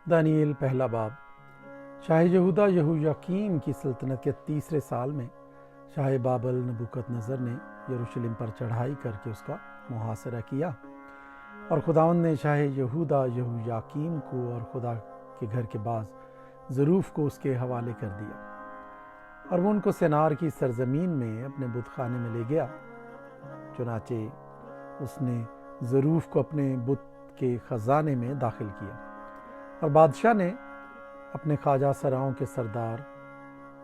دانیئیل پہلا باب۔ شاہ یہودہ یہویاقیم کی سلطنت کے 3 سال میں شاہ بابل نبوکت نظر نے یروشلم پر چڑھائی کر کے اس کا محاصرہ کیا، اور خداوند نے شاہ یہودہ یہویاقیم کو اور خدا کے گھر کے باز ظروف کو اس کے حوالے کر دیا، اور وہ ان کو سنار کی سرزمین میں اپنے بت خانے میں لے گیا۔ چنانچہ اس نے ظروف کو اپنے بت کے خزانے میں داخل کیا، اور بادشاہ نے اپنے خواجہ سراؤں کے سردار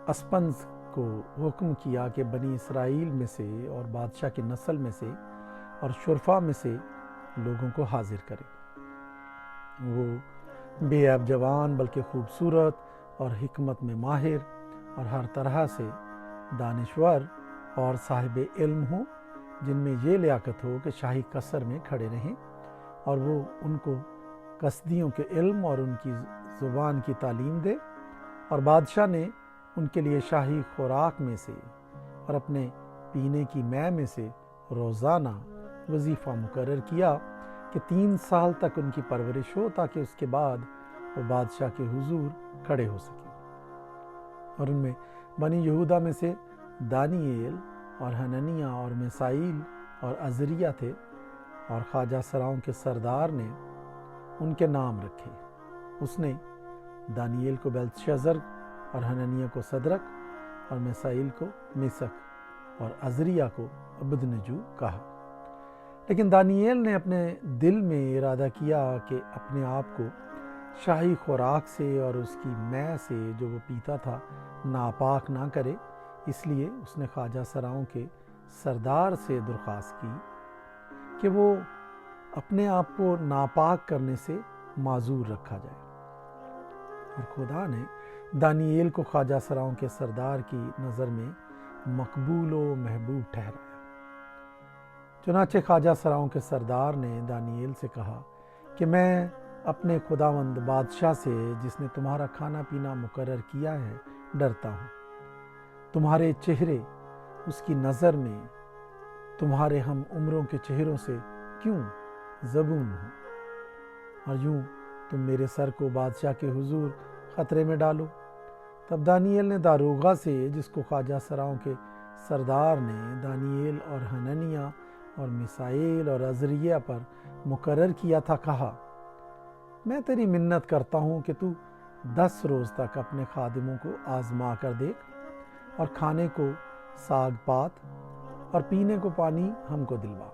اسپنز کو حکم کیا کہ بنی اسرائیل میں سے اور بادشاہ کی نسل میں سے اور شرفا میں سے لوگوں کو حاضر کرے۔ وہ بے عیب جوان بلکہ خوبصورت اور حکمت میں ماہر اور ہر طرح سے دانشور اور صاحب علم ہوں، جن میں یہ لیاقت ہو کہ شاہی قصر میں کھڑے رہیں، اور وہ ان کو کسدیوں کے علم اور ان کی زبان کی تعلیم دے۔ اور بادشاہ نے ان کے لیے شاہی خوراک میں سے اور اپنے پینے کی مے میں سے روزانہ وظیفہ مقرر کیا کہ 3 سال تک ان کی پرورش ہو، تاکہ اس کے بعد وہ بادشاہ کے حضور کھڑے ہو سکیں۔ اور ان میں بنی یہودہ میں سے دانیئیل اور حننیہ اور میسائیل اور عزریہ تھے، اور خواجہ سراؤں کے سردار نے ان کے نام رکھے۔ اس نے دانیئیل کو بیلتشازر اور حننیہ کو صدرک اور میسائیل کو میسک اور عزریہ کو عبدنجو کہا۔ لیکن دانیئیل نے اپنے دل میں ارادہ کیا کہ اپنے آپ کو شاہی خوراک سے اور اس کی مے سے جو وہ پیتا تھا ناپاک نہ کرے، اس لیے اس نے خواجہ سراؤں کے سردار سے درخواست کی کہ وہ اپنے آپ کو ناپاک کرنے سے معذور رکھا جائے، اور خدا نے دانیئیل کو خواجہ سراؤں کے سردار کی نظر میں مقبول و محبوب ٹھہرایا۔ چنانچہ خواجہ سراؤں کے سردار نے دانیئیل سے کہا کہ میں اپنے خداوند بادشاہ سے، جس نے تمہارا کھانا پینا مقرر کیا ہے، ڈرتا ہوں۔ تمہارے چہرے اس کی نظر میں تمہارے ہم عمروں کے چہروں سے کیوں زبون ہوں، اور یوں تم میرے سر کو بادشاہ کے حضور خطرے میں ڈالو۔ تب دانیئیل نے داروغہ سے، جس کو خواجہ سراؤں کے سردار نے دانیئیل اور حننیہ اور میسائیل اور عزریہ پر مقرر کیا تھا، کہا، میں تیری منت کرتا ہوں کہ تو 10 روز تک اپنے خادموں کو آزما کر دیکھ، اور کھانے کو ساگ پات اور پینے کو پانی ہم کو دلوا۔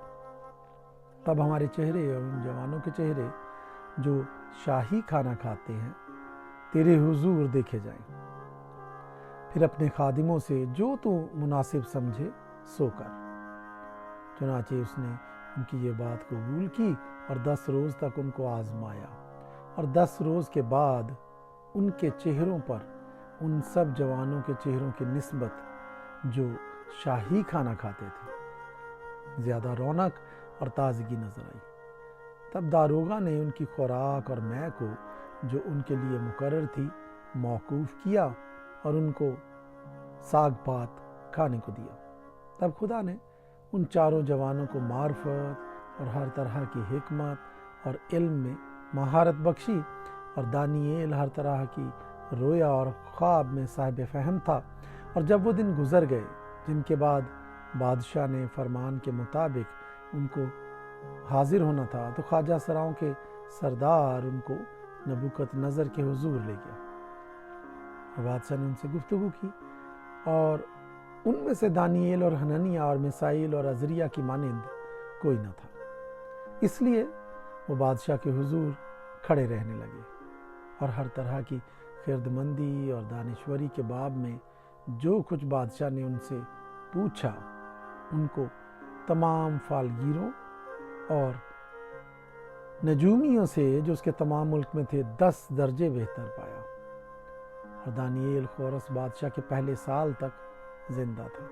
تب ہمارے چہرے اور ان جوانوں کے چہرے جو شاہی کھانا کھاتے ہیں تیرے حضور دیکھے جائیں۔ پھر اپنے خادموں سے جو تو مناسب سمجھے سو کر۔ چنانچہ اس نے ان کی یہ بات قبول کی اور 10 روز تک ان کو آزمایا، اور 10 روز کے بعد ان کے چہروں پر ان سب جوانوں کے چہروں کی نسبت جو شاہی کھانا کھاتے تھے زیادہ رونق اور تازگی نظر آئی۔ تب داروغہ نے ان کی خوراک اور مے کو جو ان کے لیے مقرر تھی موقوف کیا، اور ان کو ساگ پات کھانے کو دیا۔ تب خدا نے ان 4 جوانوں کو معرفت اور ہر طرح کی حکمت اور علم میں مہارت بخشی، اور دانیئیل ہر طرح کی رویا اور خواب میں صاحب فہم تھا۔ اور جب وہ دن گزر گئے جن کے بعد بادشاہ نے فرمان کے مطابق ان کو حاضر ہونا تھا، تو خواجہ سراؤں کے سردار ان کو نبوکت نظر کے حضور لے گیا، اور بادشاہ نے ان سے گفتگو کی، اور ان میں سے دانیئیل اور حننیہ اور میسائیل اور عزریہ کی مانند کوئی نہ تھا۔ اس لیے وہ بادشاہ کے حضور کھڑے رہنے لگے، اور ہر طرح کی خردمندی اور دانشوری کے باب میں جو کچھ بادشاہ نے ان سے پوچھا، ان کو تمام فالگیروں اور نجومیوں سے جو اس کے تمام ملک میں تھے 10 درجے بہتر پایا، اور دانیئیل خورس بادشاہ کے پہلے سال تک زندہ تھا۔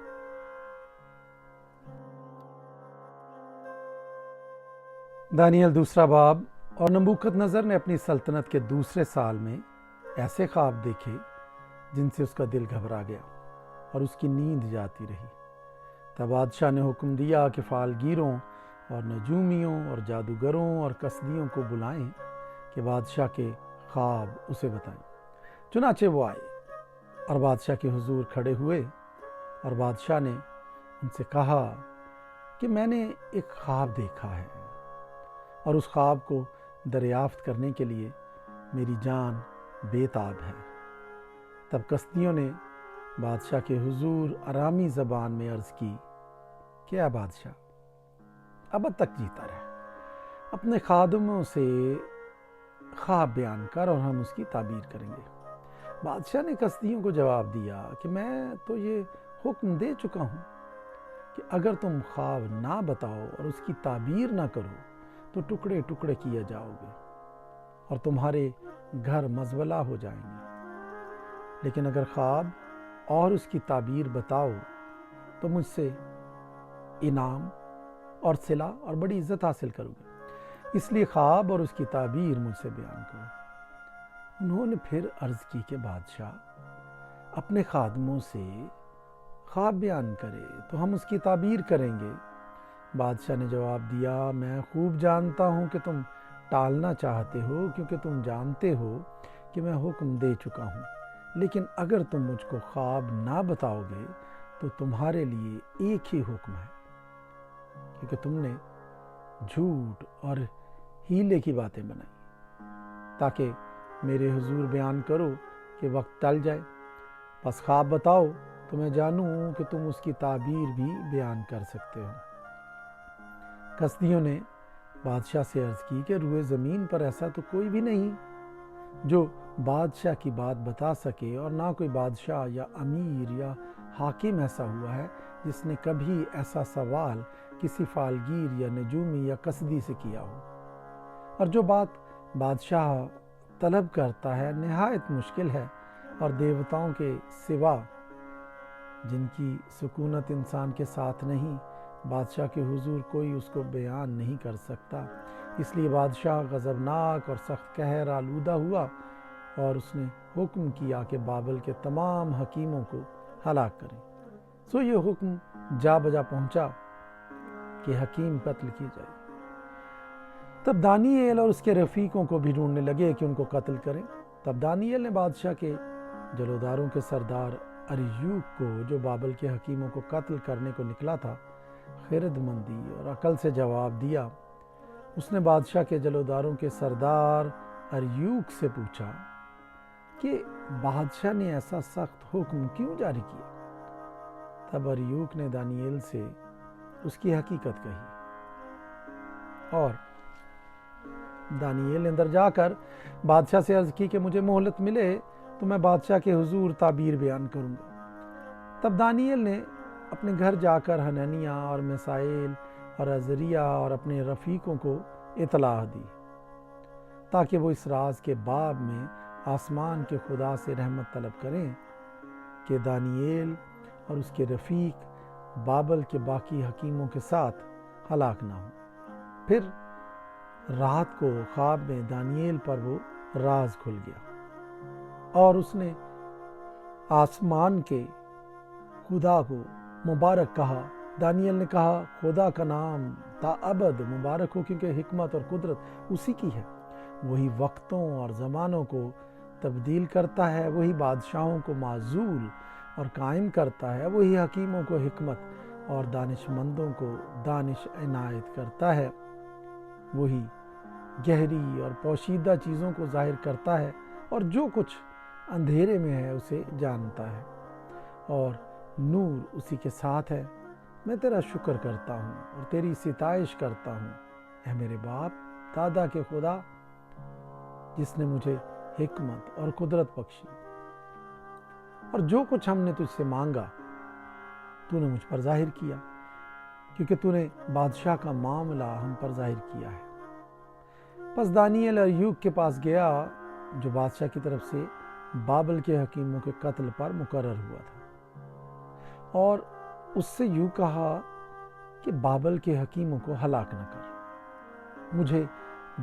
دانیئیل دوسرا باب۔ اور نبوکت نظر نے اپنی سلطنت کے 2 سال میں ایسے خواب دیکھے جن سے اس کا دل گھبرا گیا اور اس کی نیند جاتی رہی۔ تب بادشاہ نے حکم دیا کہ فالگیروں اور نجومیوں اور جادوگروں اور کسدیوں کو بلائیں کہ بادشاہ کے خواب اسے بتائیں۔ چنانچہ وہ آئے اور بادشاہ کے حضور کھڑے ہوئے، اور بادشاہ نے ان سے کہا کہ میں نے ایک خواب دیکھا ہے، اور اس خواب کو دریافت کرنے کے لیے میری جان بے تاب ہے۔ تب کسدیوں نے بادشاہ کے حضور آرامی زبان میں عرض کی کہ اے بادشاہ، ابد تک جیتا رہے، اپنے خادموں سے خواب بیان کر اور ہم اس کی تعبیر کریں گے۔ بادشاہ نے کسدیوں کو جواب دیا کہ میں تو یہ حکم دے چکا ہوں کہ اگر تم خواب نہ بتاؤ اور اس کی تعبیر نہ کرو تو ٹکڑے ٹکڑے کیے جاؤ گے اور تمہارے گھر مزبلہ ہو جائیں گے، لیکن اگر خواب اور اس کی تعبیر بتاؤ تو مجھ سے انعام اور صلہ اور بڑی عزت حاصل کرو گے، اس لیے خواب اور اس کی تعبیر مجھ سے بیان کرو۔ انہوں نے پھر عرض کی کہ بادشاہ اپنے خادموں سے خواب بیان کرے تو ہم اس کی تعبیر کریں گے۔ بادشاہ نے جواب دیا، میں خوب جانتا ہوں کہ تم ٹالنا چاہتے ہو، کیونکہ تم جانتے ہو کہ میں حکم دے چکا ہوں، لیکن اگر تم مجھ کو خواب نہ بتاؤ گے تو تمہارے لیے ایک ہی حکم ہے، کیونکہ تم نے جھوٹ اور ہیلے کی باتیں بنائی تاکہ میرے حضور بیان کرو کہ وقت ٹل جائے۔ پس خواب بتاؤ تو میں جانوں کہ تم اس کی تعبیر بھی بیان کر سکتے ہو۔ کسدیوں نے بادشاہ سے عرض کی کہ روئے زمین پر ایسا تو کوئی بھی نہیں جو بادشاہ کی بات بتا سکے، اور نہ کوئی بادشاہ یا امیر یا حاکم ایسا ہوا ہے جس نے کبھی ایسا سوال کسی فالگیر یا نجومی یا کسدی سے کیا ہو۔ اور جو بات بادشاہ طلب کرتا ہے نہایت مشکل ہے، اور دیوتاؤں کے سوا جن کی سکونت انسان کے ساتھ نہیں، بادشاہ کے حضور کوئی اس کو بیان نہیں کر سکتا۔ اس لیے بادشاہ غضبناک اور سخت قہر آلودہ ہوا، اور اس نے حکم کیا کہ بابل کے تمام حکیموں کو ہلاک کریں۔ سو یہ حکم جا بجا پہنچا کہ حکیم قتل کیے جائے۔ تب دانییل اور اس کے رفیقوں کو بھی ڈھونڈنے لگے کہ ان کو قتل کریں۔ تب دانییل نے بادشاہ کے جلوداروں کے سردار اریوک کو، جو بابل کے حکیموں کو قتل کرنے کو نکلا تھا، خرد مندی اور عقل سے جواب دیا۔ اس نے بادشاہ کے جلوداروں کے سردار اریوک سے پوچھا کہ بادشاہ نے ایسا سخت حکم کیوں جاری کیا؟ تب اریوک نے دانییل سے اس کی حقیقت کہی، اور دانییل نے اندر جا کر بادشاہ سے عرض کی کہ مجھے مہلت ملے تو میں بادشاہ کے حضور تعبیر بیان کروں گا۔ تب دانییل نے اپنے گھر جا کر حنانیہ اور میسائیل اور عزریہ اور اپنے رفیقوں کو اطلاع دی تاکہ وہ اس راز کے باب میں آسمان کے خدا سے رحمت طلب کریں کہ دانییل اور اس کے رفیق بابل کے باقی حکیموں کے ساتھ ہلاک نہ ہوں۔ پھر رات کو خواب میں دانییل پر وہ راز کھل گیا، اور اس نے آسمان کے خدا کو مبارک کہا۔ دانییل نے کہا، خدا کا نام تا ابد مبارک ہو، کیونکہ حکمت اور قدرت اسی کی ہے۔ وہی وقتوں اور زمانوں کو تبدیل کرتا ہے، وہی بادشاہوں کو معزول اور قائم کرتا ہے، وہی حکیموں کو حکمت اور دانش مندوں کو دانش عنایت کرتا ہے، وہی گہری اور پوشیدہ چیزوں کو ظاہر کرتا ہے، اور جو کچھ اندھیرے میں ہے اسے جانتا ہے، اور نور اسی کے ساتھ ہے۔ میں تیرا شکر کرتا ہوں اور تیری ستائش کرتا ہوں، اے میرے باپ دادا کے خدا، جس نے مجھے حکمت اور قدرت بخشی، اور جو کچھ ہم نے تجھ سے مانگا تو نے مجھ پر ظاہر کیا، کیونکہ تو نے بادشاہ کا معاملہ ہم پر ظاہر کیا ہے۔ پس دانییل اریوک کے پاس گیا، جو بادشاہ کی طرف سے بابل کے حکیموں کے قتل پر مقرر ہوا تھا، اور اس سے یوں کہا کہ بابل کے حکیموں کو ہلاک نہ کر، مجھے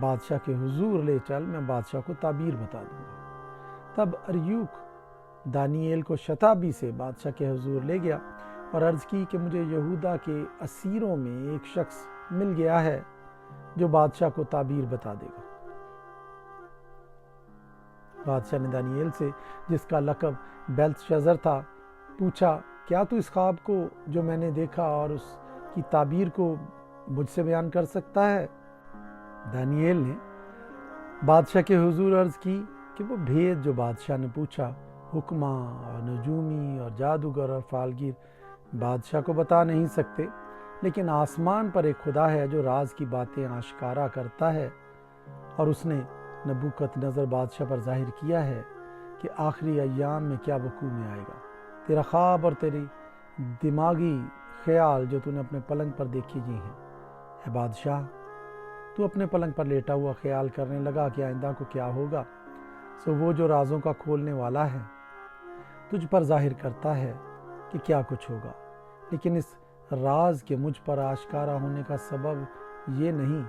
بادشاہ کے حضور لے چل، میں بادشاہ کو تعبیر بتا دوں گا۔ تب اریوک دانییل کو شتابی سے بادشاہ کے حضور لے گیا اور عرض کی کہ مجھے یہودا کے اسیروں میں ایک شخص مل گیا ہے جو بادشاہ کو تعبیر بتا دے گا۔ بادشاہ نے دانیال سے، جس کا لقب بیلتشازر تھا، پوچھا، کیا تو اس خواب کو جو میں نے دیکھا اور اس کی تعبیر کو مجھ سے بیان کر سکتا ہے؟ دانیال نے بادشاہ کے حضور عرض کی کہ وہ بھید جو بادشاہ نے پوچھا، حکماں اور نجومی اور جادوگر اور فالگیر بادشاہ کو بتا نہیں سکتے، لیکن آسمان پر ایک خدا ہے جو راز کی باتیں آشکارا کرتا ہے، اور اس نے نبوکت نظر بادشاہ پر ظاہر کیا ہے کہ آخری ایام میں کیا وقوع میں آئے گا۔ تیرا خواب اور تیری دماغی خیال جو تو نے اپنے پلنگ پر دیکھی جی ہیں۔ اے بادشاہ، تو اپنے پلنگ پر لیٹا ہوا خیال کرنے لگا کہ آئندہ کو کیا ہوگا، سو وہ جو رازوں کا کھولنے والا ہے تجھ پر ظاہر کرتا ہے کہ کیا کچھ ہوگا، لیکن اس راز کے مجھ پر آشکارا ہونے کا سبب یہ نہیں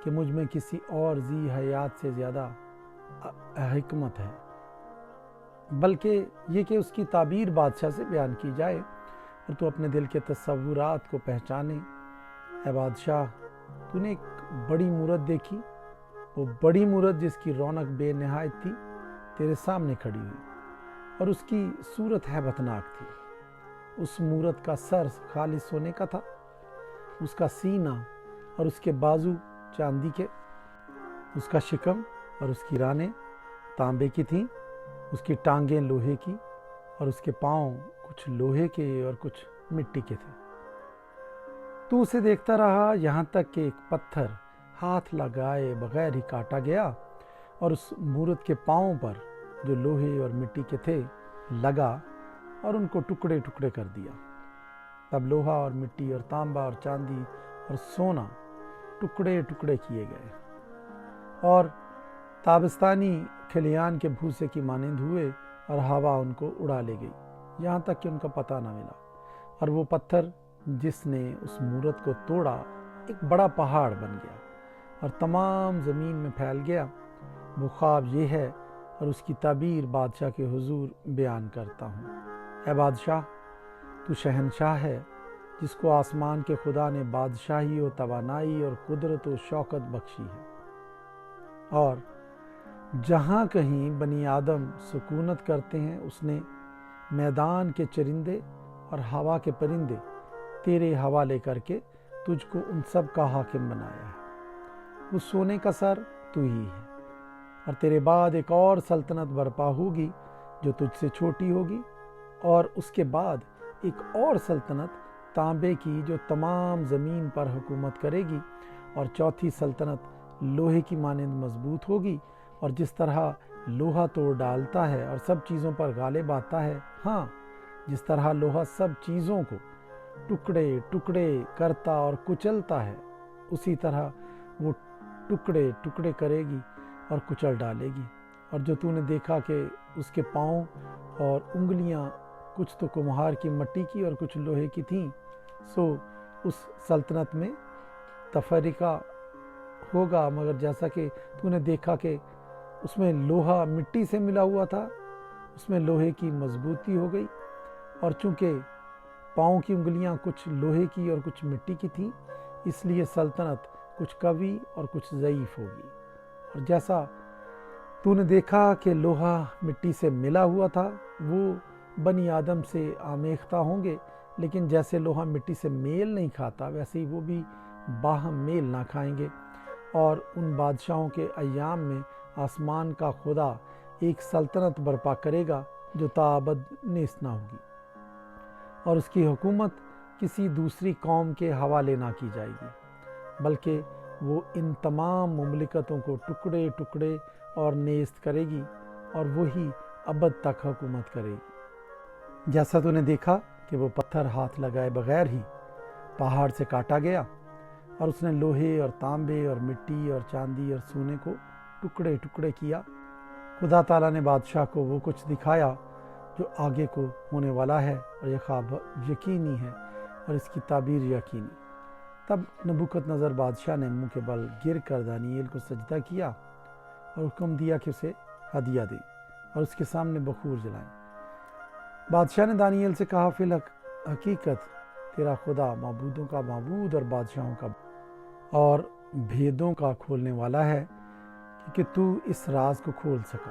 کہ مجھ میں کسی اور ذی حیات سے زیادہ حکمت ہے، بلکہ یہ کہ اس کی تعبیر بادشاہ سے بیان کی جائے اور تو اپنے دل کے تصورات کو پہچانے۔ اے بادشاہ، تو نے ایک بڑی مورت دیکھی، وہ بڑی مورت جس کی رونق بے نہایت تھی تیرے سامنے کھڑی ہوئی، اور اس کی صورت ہیبت ناک تھی۔ اس مورت کا سر خالص سونے کا تھا، اس کا سینہ اور اس کے بازو چاندی کے، اس کا شکم اور اس کی رانیں تانبے کی تھیں، اس کی ٹانگیں لوہے کی اور اس کے پاؤں کچھ لوہے کے اور کچھ مٹی کے تھے۔ تو اسے دیکھتا رہا یہاں تک کہ ایک پتھر ہاتھ لگائے بغیر ہی کاٹا گیا اور اس مورت کے پاؤں پر جو لوہے اور مٹی کے تھے لگا اور ان کو ٹکڑے ٹکڑے کر دیا۔ تب لوہا اور مٹی اور تانبا اور چاندی اور سونا ٹکڑے ٹکڑے کیے گئے اور تابستانی کھلیان کے بھوسے کی مانند ہوئے، اور ہوا ان کو اڑا لے گئی یہاں تک کہ ان کا پتہ نہ ملا۔ اور وہ پتھر جس نے اس مورت کو توڑا ایک بڑا پہاڑ بن گیا اور تمام زمین میں پھیل گیا۔ وہ خواب یہ ہے اور اس کی تعبیر بادشاہ کے حضور بیان کرتا ہوں۔ اے بادشاہ، تو شہنشاہ ہے جس کو آسمان کے خدا نے بادشاہی و توانائی اور قدرت و شوکت بخشی ہے، اور جہاں کہیں بنی آدم سکونت کرتے ہیں اس نے میدان کے چرندے اور ہوا کے پرندے تیرے حوالے کر کے تجھ کو ان سب کا حاکم بنایا ہے۔ وہ سونے کا سر تو ہی ہے، اور تیرے بعد ایک اور سلطنت برپا ہوگی جو تجھ سے چھوٹی ہوگی، اور اس کے بعد ایک اور سلطنت تانبے کی جو تمام زمین پر حکومت کرے گی، اور چوتھی سلطنت لوہے کی مانند مضبوط ہوگی، اور جس طرح لوہا توڑ ڈالتا ہے اور سب چیزوں پر غالب آتا ہے، ہاں جس طرح لوہا سب چیزوں کو ٹکڑے ٹکڑے کرتا اور کچلتا ہے، اسی طرح وہ ٹکڑے ٹکڑے کرے گی اور کچل ڈالے گی۔ اور جو تو نے دیکھا کہ اس کے پاؤں اور انگلیاں کچھ تو کمہار کی مٹی کی اور کچھ لوہے کی تھیں، سو اس سلطنت میں تفریقہ ہوگا، مگر جیسا کہ تو نے دیکھا کہ اس میں لوہا مٹی سے ملا ہوا تھا، اس میں لوہے کی مضبوطی ہو گئی، اور چونکہ پاؤں کی انگلیاں کچھ لوہے کی اور کچھ مٹی کی تھیں، اس لیے سلطنت کچھ قوی اور کچھ ضعیف ہوگی۔ اور جیسا تو نے دیکھا کہ لوہا مٹی سے ملا ہوا تھا، وہ بنی آدم سے آمیختہ ہوں گے، لیکن جیسے لوہا مٹی سے میل نہیں کھاتا ویسے ہی وہ بھی باہم میل نہ کھائیں گے۔ اور ان بادشاہوں کے ایام میں آسمان کا خدا ایک سلطنت برپا کرے گا جو تاابد نیست نہ ہوگی، اور اس کی حکومت کسی دوسری قوم کے حوالے نہ کی جائے گی، بلکہ وہ ان تمام مملکتوں کو ٹکڑے ٹکڑے اور نیست کرے گی، اور وہی ابد تک حکومت کرے گی۔ جیسا تو نے دیکھا کہ وہ پتھر ہاتھ لگائے بغیر ہی پہاڑ سے کاٹا گیا، اور اس نے لوہے اور تانبے اور مٹی اور چاندی اور سونے کو ٹکڑے ٹکڑے کیا۔ خدا تعالیٰ نے بادشاہ کو وہ کچھ دکھایا جو آگے کو ہونے والا ہے، اور یہ خواب یقینی ہے اور اس کی تعبیر یقینی۔ تب نبوکت نظر بادشاہ نے منہ کے بل گر کر دانیال کو سجدہ کیا اور حکم دیا کہ اسے ہدیہ دے اور اس کے سامنے بخور جلائیں۔ بادشاہ نے دانیال سے کہا، فی الحقیقت تیرا خدا معبودوں کا معبود اور بادشاہوں کا اور بھیدوں کا کھولنے والا ہے کہ تو اس راز کو کھول سکا۔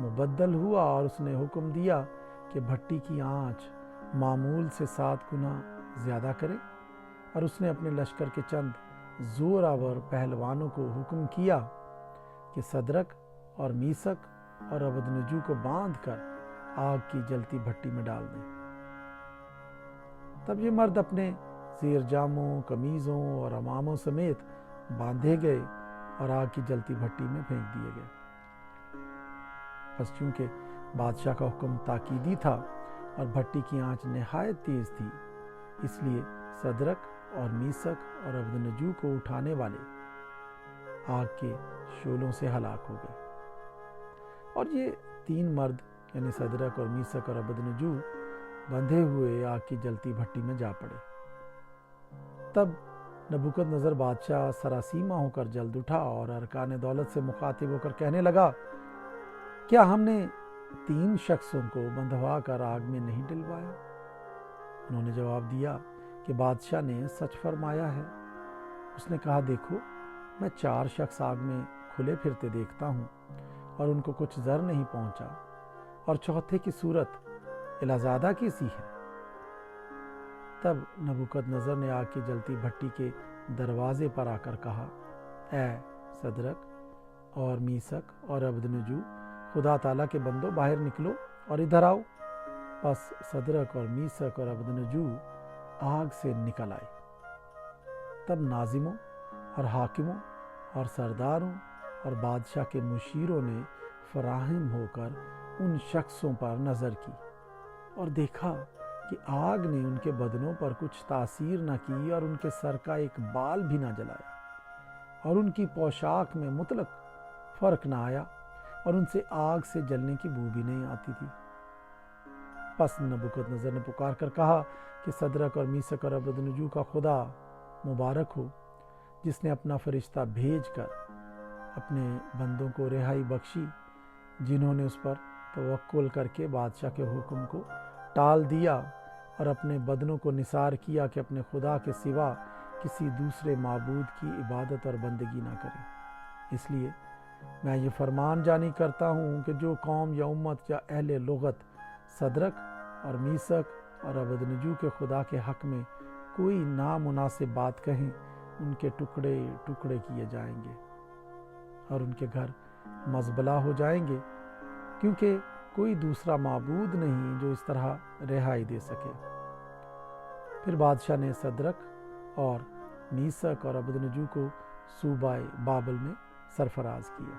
مبدل ہوا اور اس نے حکم دیا کہ بھٹی کی آنچ معمول سے 7 گنا زیادہ کرے، اور اس نے اپنے لشکر کے چند زوراور پہلوانوں کو حکم کیا کہ صدرک اور میثق اور عبدنجو کو باندھ کر آگ کی جلتی بھٹی میں ڈال دیں۔ تب یہ مرد اپنے زیر جاموں، قمیضوں اور عماموں سمیت باندھے گئے اور آگ کی جلتی بھٹی میں پھینک دیے گئے۔ بس چونکہ بادشاہ کا حکم تاکیدی تھا اور بھٹی کی آنچ نہایت تیز تھی، اس لیے صدرک اور میثق اور عبدنجو کو اٹھانے والے آگ کے شعلوں سے ہلاک ہو گئے، اور یہ 3 مرد یعنی صدرک اور میثق اور عبدنجو بندھے ہوئے آگ کی جلتی بھٹی میں جا پڑے۔ تب نبوکدنضر بادشاہ سراسیمہ ہو کر جلد اٹھا اور ارکان دولت سے مخاطب ہو کر کہنے لگا، کیا ہم نے 3 شخصوں کو بندھوا کر آگ میں نہیں ڈلوایا؟ انہوں نے جواب دیا کہ بادشاہ نے سچ فرمایا ہے۔ اس نے کہا، دیکھو میں 4 شخص آگ میں کھلے پھرتے دیکھتا ہوں اور ان کو کچھ زر نہیں پہنچا، اور چوتھے کی صورت الہزادہ کی سی ہے۔ تب نبوکدنضر نے آگ کی جلتی بھٹی کے دروازے پر آ کر کہا، اے صدرک اور میثق اور عبدنجو، خدا تعالیٰ کے بندو باہر نکلو اور ادھر آؤ۔ پس صدرک اور میثق اور عبدنجو آگ سے نکل آئے۔ تب ناظموں اور حاکموں اور سرداروں اور بادشاہ کے مشیروں نے فراہم ہو کر ان شخصوں پر نظر کی اور دیکھا کہ آگ نے ان کے بدنوں پر کچھ تاثیر نہ کی اور ان کے سر کا ایک بال بھی نہ جلایا، اور ان کی پوشاک میں مطلق فرق نہ آیا، اور ان سے آگ سے جلنے کی بو بھی نہیں آتی تھی۔ پس نبوکدنضر نے پکار کر کہا کہ صدرک اور میثق اور عبدنجو کا خدا مبارک ہو، جس نے اپنا فرشتہ بھیج کر اپنے بندوں کو رہائی بخشی، جنہوں نے اس پر توکل کر کے بادشاہ کے حکم کو ٹال دیا اور اپنے بدنوں کو نثار کیا کہ اپنے خدا کے سوا کسی دوسرے معبود کی عبادت اور بندگی نہ کریں۔ اس لیے میں یہ فرمان جاری کرتا ہوں کہ جو قوم یا امت یا اہل لغت صدرک اور میثق اور عبدنجو کے خدا کے حق میں کوئی نامناسب بات کہیں، ان کے ٹکڑے ٹکڑے کیے جائیں گے اور ان کے گھر مزبلہ ہو جائیں گے، کیونکہ کوئی دوسرا معبود نہیں جو اس طرح رہائی دے سکے۔ پھر بادشاہ نے صدرک اور میثق اور عبدنجو کو صوبہ بابل میں سرفراز کیا۔